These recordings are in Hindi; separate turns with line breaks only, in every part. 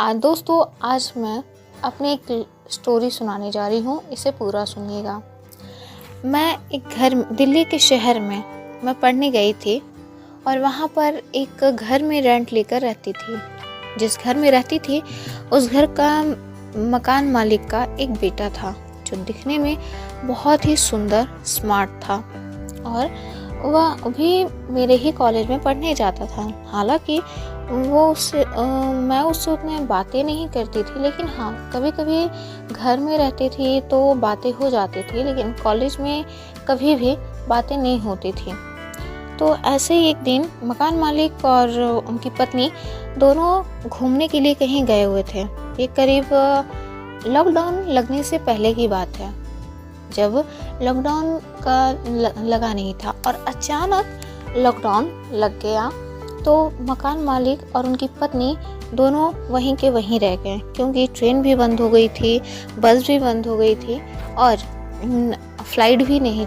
दोस्तों, आज मैं अपनी एक स्टोरी सुनाने जा रही हूँ। इसे पूरा सुनिएगा। मैं एक दिल्ली के शहर में मैं पढ़ने गई थी और वहाँ पर एक घर में रेंट लेकर रहती थी। जिस घर में रहती थी उस घर का मकान मालिक का एक बेटा था जो दिखने में बहुत ही सुंदर, स्मार्ट था और वह भी मेरे ही कॉलेज में पढ़ने जाता था। हालांकि मैं उससे उतने बातें नहीं करती थी, लेकिन हाँ, कभी कभी घर में रहती थी तो बातें हो जाती थी, लेकिन कॉलेज में कभी भी बातें नहीं होती थी। तो ऐसे ही एक दिन मकान मालिक और उनकी पत्नी दोनों घूमने के लिए कहीं गए हुए थे। ये करीब लॉकडाउन लगने से पहले की बात है, जब लॉकडाउन का लगा नहीं था और अचानक लॉकडाउन लग गया। तो मकान मालिक और उनकी पत्नी दोनों वहीं के वहीं रह गए, क्योंकि ट्रेन भी बंद हो गई थी, बस भी बंद हो गई थी और फ्लाइट भी नहीं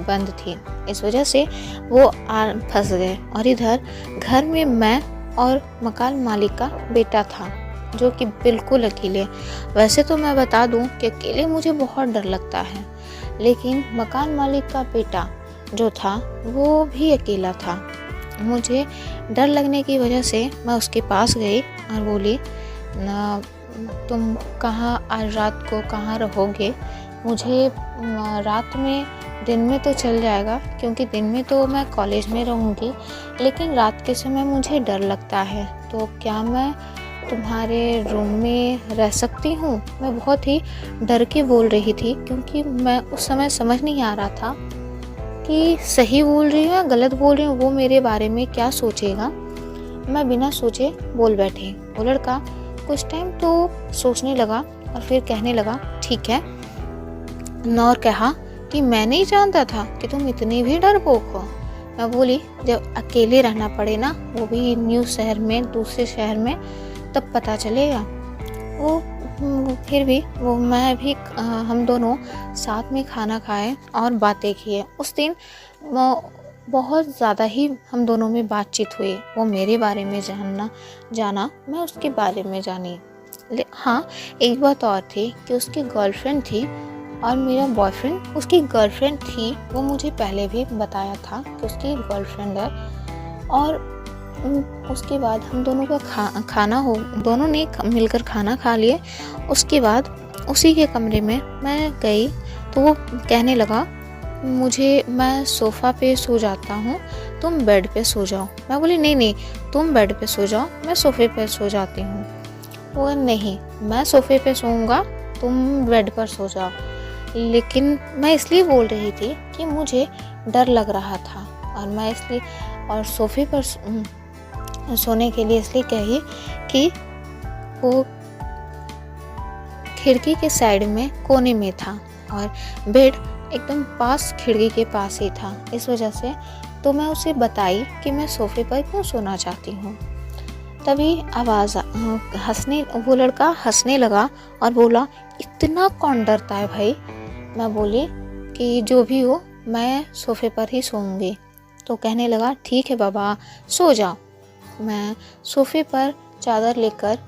बंद थी। इस वजह से वो फंस गए और इधर घर में मैं और मकान मालिक का बेटा था, जो कि बिल्कुल अकेले। वैसे तो मैं बता दूं कि अकेले मुझे बहुत डर लगता है, लेकिन मकान मालिक का बेटा जो था वो भी अकेला था। मुझे डर लगने की वजह से मैं उसके पास गई और बोली, तुम कहाँ आज रात को कहाँ रहोगे? मुझे रात में, दिन में तो चल जाएगा क्योंकि दिन में तो मैं कॉलेज में रहूँगी, लेकिन रात के समय मुझे डर लगता है, तो क्या मैं तुम्हारे रूम में रह सकती हूँ? मैं बहुत ही डर के बोल रही थी, क्योंकि मैं उस समय समझ नहीं आ रहा था कि सही बोल रही हूँ या गलत बोल रही हूँ, वो मेरे बारे में क्या सोचेगा। मैं बिना सोचे बोल बैठी। वो लड़का कुछ टाइम तो सोचने लगा और फिर कहने लगा, ठीक है। और कहा कि मैं नहीं जानता था कि तुम इतनी भी डरपोक हो। मैं बोली, जब अकेले रहना पड़े ना, वो भी न्यू शहर में, दूसरे शहर में, तब पता चलेगा। वो फिर भी मैं भी हम दोनों साथ में खाना खाए और बातें किए। उस दिन बहुत ज़्यादा ही हम दोनों में बातचीत हुई। वो मेरे बारे में जाना, मैं उसके बारे में जानी। हाँ, एक बात और थी कि उसकी गर्लफ्रेंड थी और मेरा बॉयफ्रेंड उसकी गर्लफ्रेंड थी। वो मुझे पहले भी बताया था कि उसकी गर्लफ्रेंड है। और उसके बाद हम दोनों का खाना हो, दोनों ने मिलकर खाना खा लिए। उसके बाद उसी के कमरे में मैं गई तो वो कहने लगा, मैं सोफ़ा पे सो जाता हूँ, तुम बेड पे सो जाओ। मैं बोली, नहीं, तुम बेड पे सो जाओ, मैं सोफ़े पे सो जाती हूँ। वो, नहीं, मैं सोफ़े पे सोऊंगा, तुम बेड पर सो जाओ। लेकिन मैं इसलिए बोल रही थी कि मुझे डर लग रहा था और मैं इसलिए और सोफ़े पर सोने के लिए इसलिए कही कि वो खिड़की के साइड में कोने में था और बेड एकदम पास, खिड़की के पास ही था। इस वजह से तो मैं उसे बताई कि मैं सोफ़े पर क्यों सोना चाहती हूँ। तभी वो लड़का हंसने लगा और बोला, इतना कौन डरता है भाई? मैं बोली कि जो भी हो, मैं सोफ़े पर ही सोऊंगी। तो कहने लगा, ठीक है बाबा, सो जाओ। मैं सोफ़े पर चादर लेकर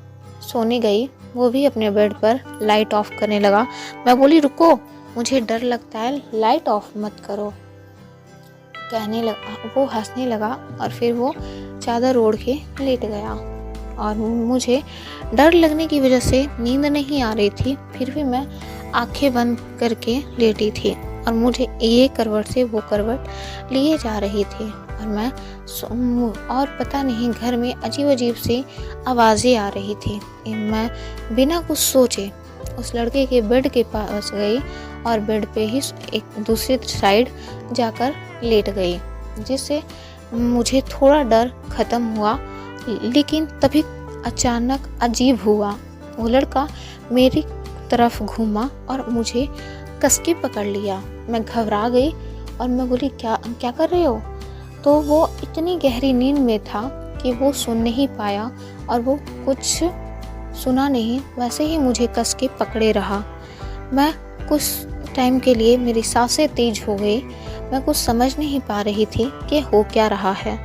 सोने गई, वो भी अपने बेड पर लाइट ऑफ करने लगा। मैं बोली, रुको, मुझे डर लगता है, लाइट ऑफ मत करो। कहने लगा, वो हंसने लगा और फिर वो चादर ओढ़ के लेट गया। और मुझे डर लगने की वजह से नींद नहीं आ रही थी, फिर भी मैं आंखें बंद करके लेटी थी और मुझे ये करवट से वो करवट लिए जा रही थी। और पता नहीं, घर में अजीब अजीब सी आवाज़ें आ रही थी। मैं बिना कुछ सोचे उस लड़के के बेड के पास गई और बेड पे ही एक दूसरी साइड जाकर लेट गई, जिससे मुझे थोड़ा डर ख़त्म हुआ। लेकिन तभी अचानक अजीब हुआ, वो लड़का मेरी तरफ घूमा और मुझे कस के पकड़ लिया। मैं घबरा गई और मैं बोली, क्या कर रहे हो? तो वो इतनी गहरी नींद में था कि वो सुन नहीं पाया और वो कुछ सुना नहीं, वैसे ही मुझे कस के पकड़े रहा। मैं कुछ टाइम के लिए, मेरी सांसें तेज हो गई, मैं कुछ समझ नहीं पा रही थी कि हो क्या रहा है,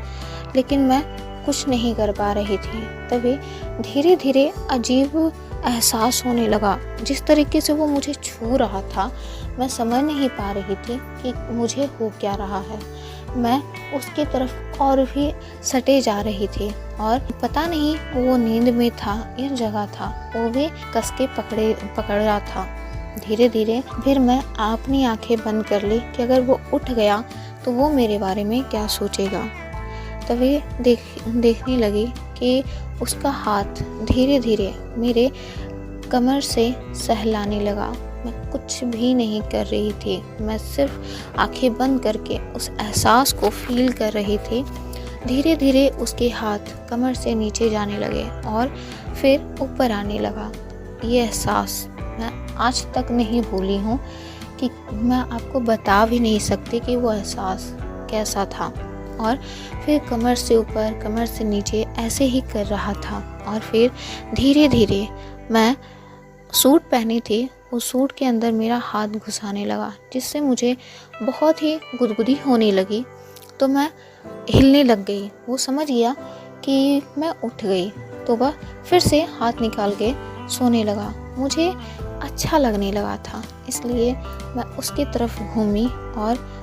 लेकिन मैं कुछ नहीं कर पा रही थी। तभी धीरे धीरे अजीब एहसास होने लगा। जिस तरीके से वो मुझे छू रहा था, मैं समझ नहीं पा रही थी कि मुझे हो क्या रहा है। मैं उसकी तरफ और भी सटे जा रही थी और पता नहीं वो नींद में था या जगा था, वो भी कस के पकड़ रहा था। धीरे धीरे फिर मैं अपनी आंखें बंद कर ली कि अगर वो उठ गया तो वो मेरे बारे में क्या सोचेगा। तभी देखने लगी कि उसका हाथ धीरे धीरे मेरे कमर से सहलाने लगा। मैं कुछ भी नहीं कर रही थी, मैं सिर्फ आंखें बंद करके उस एहसास को फील कर रही थी। धीरे धीरे उसके हाथ कमर से नीचे जाने लगे और फिर ऊपर आने लगा। ये एहसास मैं आज तक नहीं भूली हूँ कि मैं आपको बता भी नहीं सकती कि वो एहसास कैसा था। और फिर कमर से ऊपर कमर से नीचे ऐसे ही कर रहा था। और फिर धीरे धीरे मैं सूट पहनी थी, उस सूट के अंदर मेरा हाथ घुसाने लगा, जिससे मुझे बहुत ही गुदगुदी होने लगी। तो मैं हिलने लग गई। वो समझ गया कि मैं उठ गई तो वह फिर से हाथ निकाल के सोने लगा। मुझे अच्छा लगने लगा था, इसलिए मैं उसकी तरफ घूमी और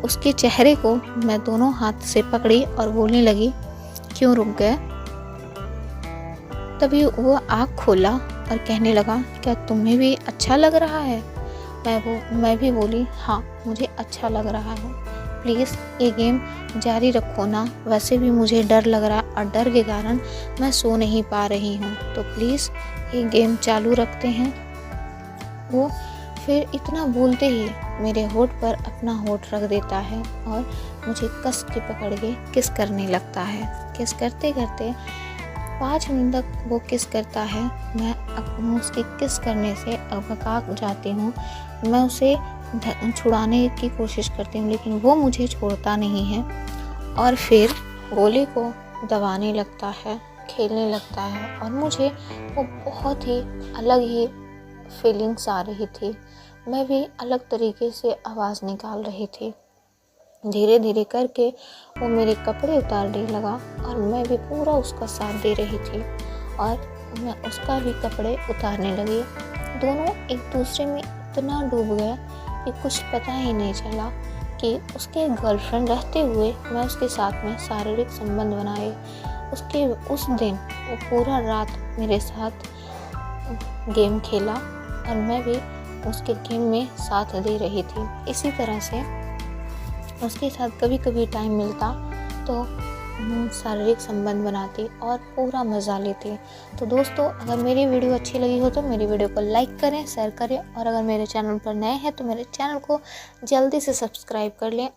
उसके चेहरे को मैं दोनों हाथ से पकड़ी और बोलने लगी, क्यों रुक गए? तभी वो आँख खोला और कहने लगा, क्या तुम्हें भी अच्छा लग रहा है? मैं भी बोली, हाँ मुझे अच्छा लग रहा है। प्लीज़ ये गेम जारी रखो ना, वैसे भी मुझे डर लग रहा है और डर के कारण मैं सो नहीं पा रही हूँ, तो प्लीज़ ये गेम चालू रखते हैं। वो फिर इतना बोलते ही मेरे होठ पर अपना होठ रख देता है और मुझे कस के पकड़ के किस करने लगता है। किस करते करते 5 मिनट तक वो किस करता है। मैं उसके किस करने से अबका जाती हूँ। मैं उसे छुड़ाने की कोशिश करती हूँ, लेकिन वो मुझे छोड़ता नहीं है और फिर गोली को दबाने लगता है, खेलने लगता है। और मुझे वो बहुत ही अलग ही फीलिंग्स आ रही थी। मैं भी अलग तरीके से आवाज़ निकाल रही थी। धीरे धीरे करके वो मेरे कपड़े उतारने लगा और मैं भी पूरा उसका साथ दे रही थी और मैं उसका भी कपड़े उतारने लगी। दोनों एक दूसरे में इतना डूब गए कि कुछ पता ही नहीं चला कि उसके गर्लफ्रेंड रहते हुए मैं उसके साथ में शारीरिक संबंध बनाए। उस दिन वो पूरा रात मेरे साथ गेम खेला और मैं भी उसके गेम में साथ दे रही थी। इसी तरह से उसके साथ कभी कभी टाइम मिलता तो शारीरिक संबंध बनाती और पूरा मज़ा लेती। तो दोस्तों, अगर मेरी वीडियो अच्छी लगी हो तो मेरी वीडियो को लाइक करें, शेयर करें और अगर मेरे चैनल पर नए हैं तो मेरे चैनल को जल्दी से सब्सक्राइब कर लें